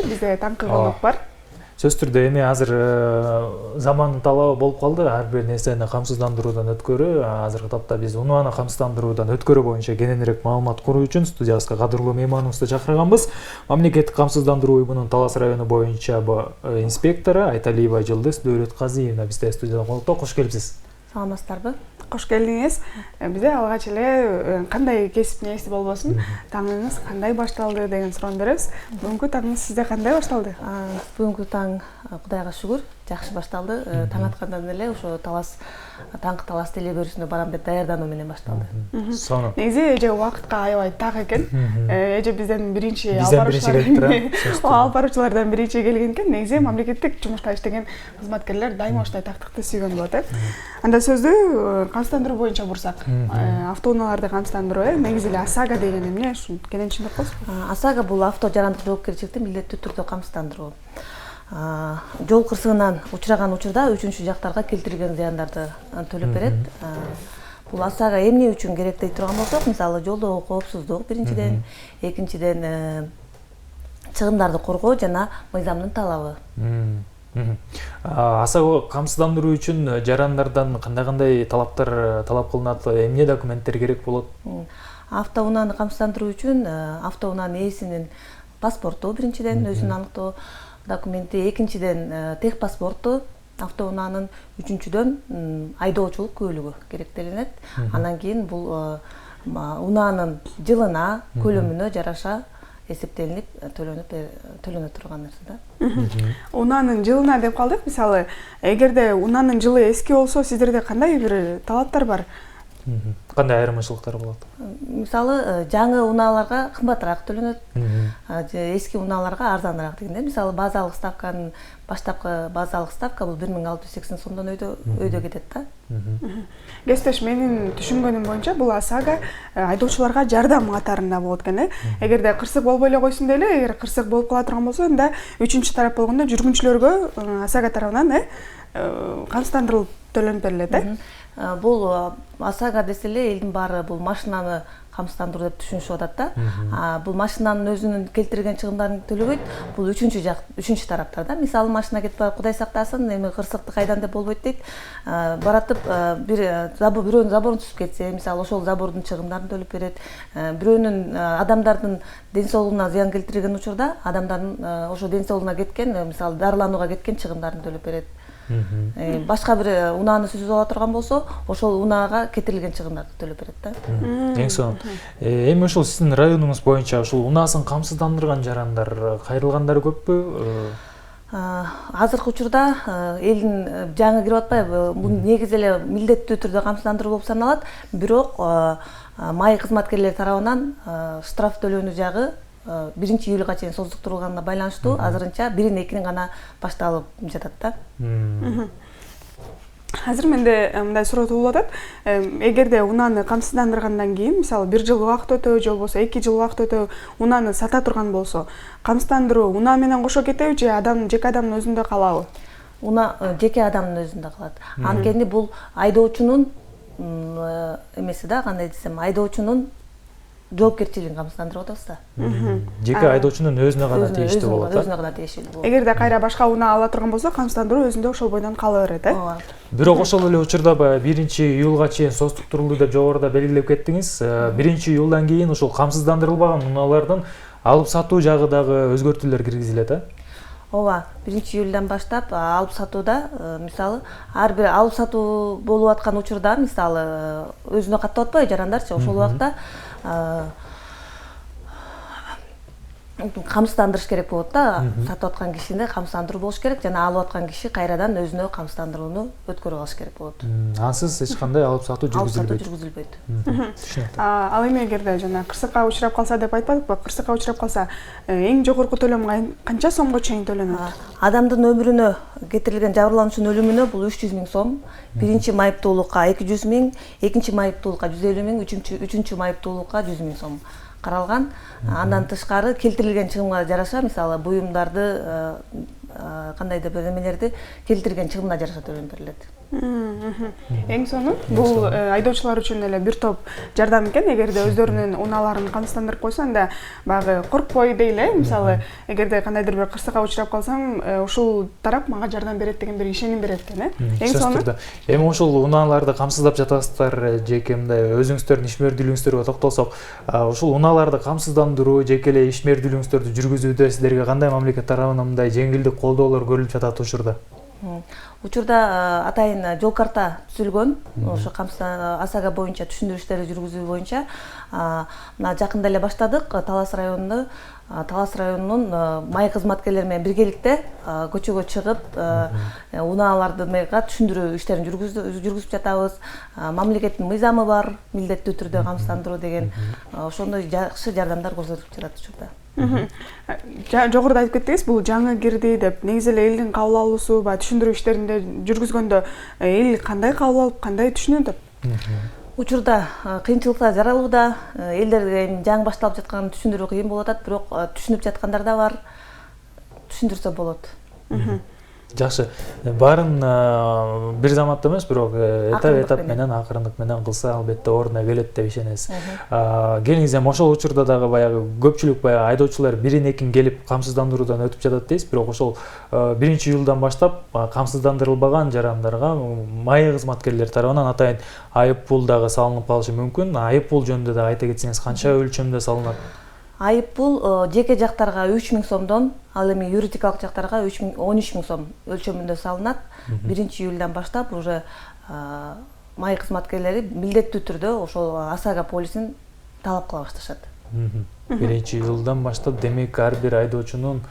бизде таңкыгындык бар. Сөз түрдө эми азыр замандын талабы болуп калды. Ар бир нерсени камсыздандыруудан өткөрү, азыркы тапта биз унааны камсыздандыруудан өткөрүү боюнча кененирээк маалымат куруу үчүн студиябызга кадырлуу мейманыбызды чакырганбыз. Мамлекеттик камсыздандыруу уюмунун Талас району боюнча инспектору Айталиева Жылдыз Дөөлөтказиевна бизде студияда конокто. Кош келипсиз. Саламатсыздарбы? Кош келдиңиз. Бизде алгач эле кандай кесип нээси болбосун, таңыңыз кандай башталды деген суроону беребиз. Бүгүнкү таңыңыз сизде кандай башталды? Бүгүнкү таң Кудайга шүгүр жакшы башталды. Таң аткандан эле ошо таңкы Талас телебөрүсүнө барам деп даярдануу менен башталды. Сонун. Негизи эже убакытка аябай так экен. Эже бизден биринчи алып баруучулардан биринчи келген экен. Негизи мамлекеттик жумушта иштеген кызматкерлер дайыма ушундай тактыкты сүйгөн болот, Анда сөздү камсыздандыруу боюнча бурсак, автоунааларды камсыздандыруу, негизи эле ОСАГО деген эмне? Ушун кенен түшүнүп коесузбу? ОСАГО бул авто жарандык жоопкерчиликти милдеттүү түрдө камсыздандыруу. Жол кырсыгынан учураган учурда үчүнчү жактарга келтирилген зыяндарды төлөп берет. Бул ОСАГО эмне үчүн керек дей турган болсок, мисалы жолдогу коопсуздук биринчиден, экинчиден чыгымдарды коргоо жана мыйзамдын талабы. ОСАГО камсыздандыруу үчүн жарандардан кандай талап кылынат, эмне документтер керек болот? Автоунааны камсыздандыруу үчүн автоунаанын ээсинин паспорту биринчиден өзүн аныктоо документи, экинчиден техпаспорту автоунаанын, үчүнчүдөн айдоочулук күбөлүгү керектелинет. Анан кийин бул унаанын жылына, көлөмүнө жараша эсептелинип төлөнө турган нерсе да. Унаанын жылына деп калдык. Мисалы, эгерде унаанын жылы эски болсо, сиздерде кандай бир талаптар бар? Кандай айырмачылыктар болот? Мисалы, жаңы унааларга кымбатыраак төлөнөт, эски унааларга арзаныраак дегенде. Мисалы, базалык ставканын баштапкы базалык ставка бул 1680 сомдон өйдө кетет да. Кесиптеш, менин түшүнгөнүм боюнча бул ОСАГО айдоочуларга жардам катарында болот экен, Эгерде кырсык болбой эле койсун деле, эгер кырсык болуп кала турган болсо, анда үчүнчү тарап болгондо жүргүнчүлөргө ОСАГО тарабынан камсыздандырылып төлөнүп берилет, Бул ОСАГО десе эле элдин баары бул машинаны камсыздандыруу деп түшүнүшүп атат да. Бул машинанын өзүнүн келтирген чыгымдарын төлөбөйт. Бул үчүнчү тараптар да. Мисалы, машина кетип барып, Кудай сактасын, эми кырсыкты кайдан деп болбойт дейт. Баратып бирөөнүн заборун түзүп кетсе, мисалы, ошол забордун чыгымдарын төлөп берет. Бирөөнүн адамдардын ден соолугуна зыян келтирген учурда, адамдардын ошо ден соолугуна кеткен, мисалы, дарыланууга кеткен чыгымдарын төлөп берет. Башка бир унааны сүзүп ала турган болсо, ошол унаага кетирилген чыгымдарды төлөп берет да. Эң сонун. Эми ошол сиздин районуңуз боюнча ушул унаасын камсыздандырган жарандар кайрылгандар көппү? Азыркы учурда элдин жаңы кирип атпайбы? Бул негизи эле милдеттүү түрдө камсыздандыруу болуп саналат, бирок май кызматкерлери тарабынан штраф төлөөнү жагы 1-июлга чейин создуктурулганына байланыштуу азырынча 1-2 гана башталып жатат да. Азыр менде мындай суроо туулуп атат. Эгерде унааны камсыздандыргандан кийин, мисалы, 1 жыл убакыт өтөбү же болбосо 2 жыл убакыт өтөбү унааны сата турган болсо, камсыздандыруу унаа менен кошо кетеби же жеке адамдын өзүндө калабы? Унаа жеке адамдын өзүндө калат. Анткени бул айдоочунун эмеси да, кандай десем, айдоочунун жоопкерчилигин камсыздандырып атабыз да. Жеке айдоочунун өзүнө гана тийиштүү болот. Өзүнө гана тийиштүү болот. Эгерде кайра башка унаа ала турган болсо, камсыздандыруу өзүндө ошол бойдон кала берет, Бирок ошол эле учурда 1-июлга чейин создуктурулду деп жогоруда белгилеп кеттиңиз. 1-июлдан кийин ушул камсыздандырылбаган унаалардын алып сатуу жагы дагы өзгөртүүлөр киргизилет, Ооба, 1-июлдан баштап алып сатууда, мисалы, ар бир алып сатуу болуп аткан учурда, мисалы, өзүнө каттап атпайбы жарандарчы, ошол убакта камсыздандырыш керек болот да. Сатып аткан кишине камсыздандыруу болуш керек жана алып аткан киши кайрадан өзүнө камсыздандырууну өткөрүп алыш керек болот. Ансыз эч кандай алып сатуу жүргүзүлбөйт. Ал эми эгерде жана кырсыкка учурап калса деп айтпадыкпы? Кырсыкка учурап калса, эң жогорку төлөм канча сомго чейин төлөнөт? Адамдын өмүрүнө кетирилген жабырлануучунун өлүмүнө бул 300 000 сом, биринчи майыптуулукка 200 000, экинчи майыптуулукка 150 000, үчүнчү майыптуулукка 100 000 сом каралган. Андан тышкары келтирилген чыгымга жараша, мисалы, буюмдарды кандайдыр бир эмелерди келтирген чыгымына жараша төлөнүп берилет. Эң сонун бул айдоочулар үчүн эле бир топ жардам экен. Эгерде өздөрүнүн унааларын камсыздандырып койсо, анда баягы коркпой дейли, мисалы, эгерде кандайдыр бир кырсыкка учурап калсам, ушул тарап мага жардам берет деген бир ишеним берет экен, Эң сонун. Эми ушул унааларды камсыздап жатасыздар, жеке мындай өзүңүздөрдүн ишмердүүлүгүңүздөргө токтолсок, ушул унааларды камсыздандыруу, жеке эле ишмердүүлүгүңүздөрдү жүргүзүүдө силерге кандай мамлекет тарабынан мындай жеңилдик, колдоолор көрүлүп жатат учурда? Учурда атайын жол карта түзүлгөн, ошо АСАГА боюнча түшүндүрүштөрдү жүргүзүү боюнча мына жакында эле баштадык. Талас районунун май кызматкерлери менен биргеликте көчөгө чыгып унааларга түшүндүрүү иштерин жүргүзүп жатабыз. Мамлекеттин мыйзамы бар, милдеттүү түрдө камсыздандыруу деген, ошондой жакшы жардамдар көрсөтүлүп жатат учурда. Жогоруда айтып кеттиңиз, бул жаңы кирди деп. Негизи эле элдин кабыл алуусу, баягы түшүндүрүү иштеринде жүргүзгөндө эл кандай кабыл алып, кандай түшүнөт деп? Учурда кыйынчылыктар жаралууда, элдерге жаңы башталып жатканын түшүндүрүү кыйын болуп атат, бирок түшүнүп жаткандар да бар. Түшүндүрсө болот. Жакшы. Баарын бир заматта эмес, бирок этап менен, акырындык менен кылса, албетте ордуна келет деп ишенебиз. Келиңиз, эми ошол учурда дагы баягы көпчүлүк баягы айдоочулар бирин-экин келип камсыздандыруудан өтүп жатат дейсиз, бирок ошол 1-июлдан баштап камсыздандырылбаган жарандарга май кызматкерлери тарабынан атайын айыппул дагы салынып калышы мүмкүн. Айыппул жөнүндө да айта кетсеңиз, канча өлчөмдө салынат? Айыппул жеке жактарга 3000 сомдон, ал эми юридикалык жактарга 13000 сом өлчөмүндө салынат. 1-июлдан баштап уже май кызматкерлери милдеттүү түрдө ошол АСАГА полисин талап кыла башташат. 1-июлдан баштап, демек, ар бир айдоочунун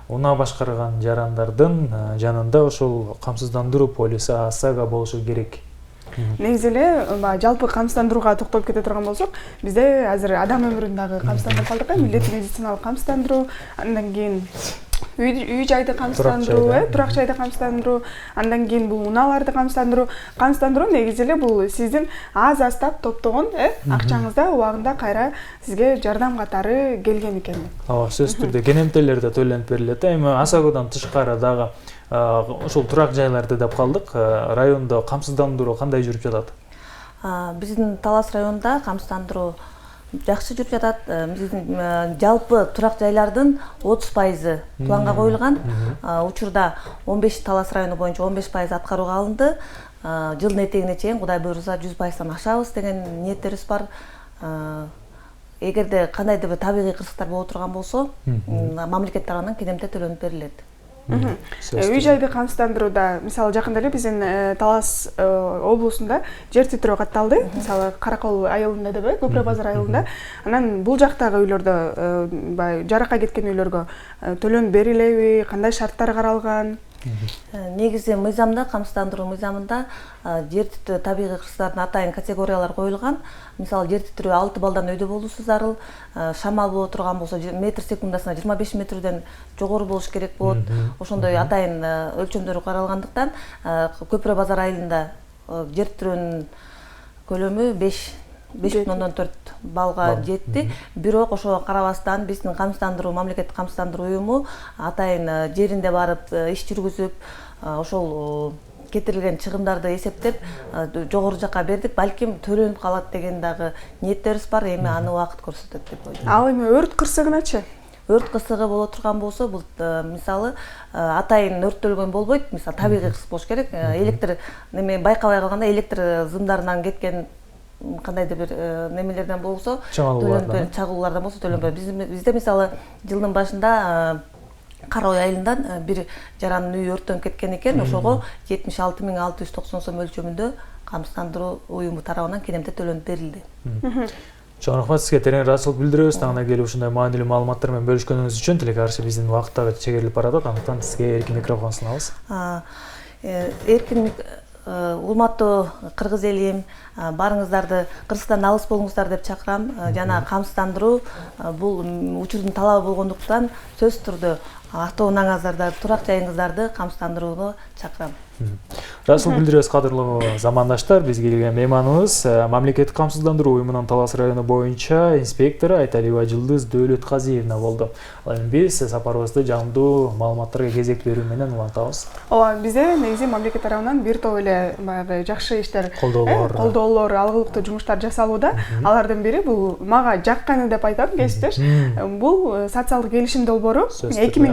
унаа башкарган жарандардын жанында ошол камсыздандыруу полиси АСАГА болушу керек. Негизи эле жалпы камсыздандырууга токтолуп кете турган болсок, бизде азыр адам өмүрүн дагы камсыздандырып калдык, милдеттүү медициналык камсыздандыруу, андан кийин үй жайды камсыздандыруу, турак жайды камсыздандыруу, андан кийин бул унааларды камсыздандыруу. Камсыздандыруу негизи эле бул сиздин аз-аздап топтогон акчаңызда убагында кайра сизге жардам катары келген экен. Ооба, сөзсүз түрдө кенемтелер да төлөнүп берилет. Эми АСАГОдон тышкары дагы ошол турак жайларды деп калдык. Райондо камсыздандыруу кандай жүрүп жатат? Биздин Талас районунда камсыздандыруу жакшы жүрүп жатат. Биздин жалпы турак жайлардын 30% планга коюлган. Учурда 15 Талас району боюнча 15% аткарууга алынды. Жылдын этегине чейин Кудай буйруса 100%-тан ашабыз деген ниеттерибиз бар. Эгерде кандайдыр бир табигый кырсыктар боло турган болсо, мамлекет тарабынан кенемте төлөнүп берилет. Үй жайды камсыздандырууда, мисалы жакында эле биздин Талас облусунда жер титирөө катталды. Мисалы Каракол айылында деп, Көпүрө базар айылында. Анан бул жактагы үйлөрдө, баягы жаракка кеткен үйлөргө төлөнүп берилеби, кандай шарттар каралган? Негизи мыйзамда, камсыздандыруу мыйзамында жер титирөө табигый кырсыктардын атайын категориялары коюлган. Мисалы жер титирөө 6 балдан өйдө болуусу зарыл, шамал боло турган болсо метр секундасына 25 метрден жогору болуш керек болот. Ошондой атайын өлчөмдөрү каралгандыктан Көпүрө базар айылында жер титирөөнүн көлөмү 5,4 балга жетти. Бирок ошого карабастан биздин камсыздандыруу, мамлекеттик камсыздандыруу уюму атайын жеринде барып иш жүргүзүп, ошол кетирилген чыгымдарды эсептеп жогору жакка бердик. Балким төлөнүп калат деген дагы ниеттерибиз бар. Эми аны убакыт көрсөтөт деп ойлойм. Ал эми өрт кырсыгыначы? Өрт кырсыгы боло турган болсо, бул мисалы атайын өрттөлгөн болбойт. Мисалы табигый кырсык болуш керек. Электр неме байкабай калганда электр зымдарынан кеткен кандайдыр бир немелерден болсо, чагылуулардан болсо төлөнбөй. Бизде мисалы жылдын башында Кара Ой айылынан бир жарандын үйү өрттөнүп кеткен экен. Ошого 76.690 сом өлчөмүндө камсыздандыруу уюму тарабынан кенемте төлөнүп берилди. Чоң рахмат сизге, терең ыраазычылык билдиребиз. Таңда келип ушундай маанилүү маалыматтар менен бөлүшкөнүңүз үчүн. Тилекке каршы биздин убакыт дагы чегерилип баратат. Андыктан сизге эркин микрофон сунабыз. Эркин урматтуу кыргыз элим, барыңыздарды кырсыктан алыс болуңуздар деп чакырам. Жана камсыздандыруу бул учурдун талабы болгондуктан сөзсүз түрдө автоунааңыздарды, турак жайыңыздарды камсыздандырууга чакырам. Расул билдиребиз, кадырлуу замандаштар, бизге келген мейманыбыз мамлекеттик камсыздандыруу уюмунун Талас району боюнча инспектору Айталиева Жылдыз Дөөлөтказиевна болду. Ал эми биз сапарыбызды жамдуу маалыматтарга кезек берүү менен улантабыз. Ооба, бизде негизи мамлекет тарабынан бир топ эле баягы жакшы иштер, колдоолор, алгылыктуу жумуштар жасалууда. Алардын бири бул мага жакканы деп айтам, кесиптеш. Бул социалдык келишим долбоору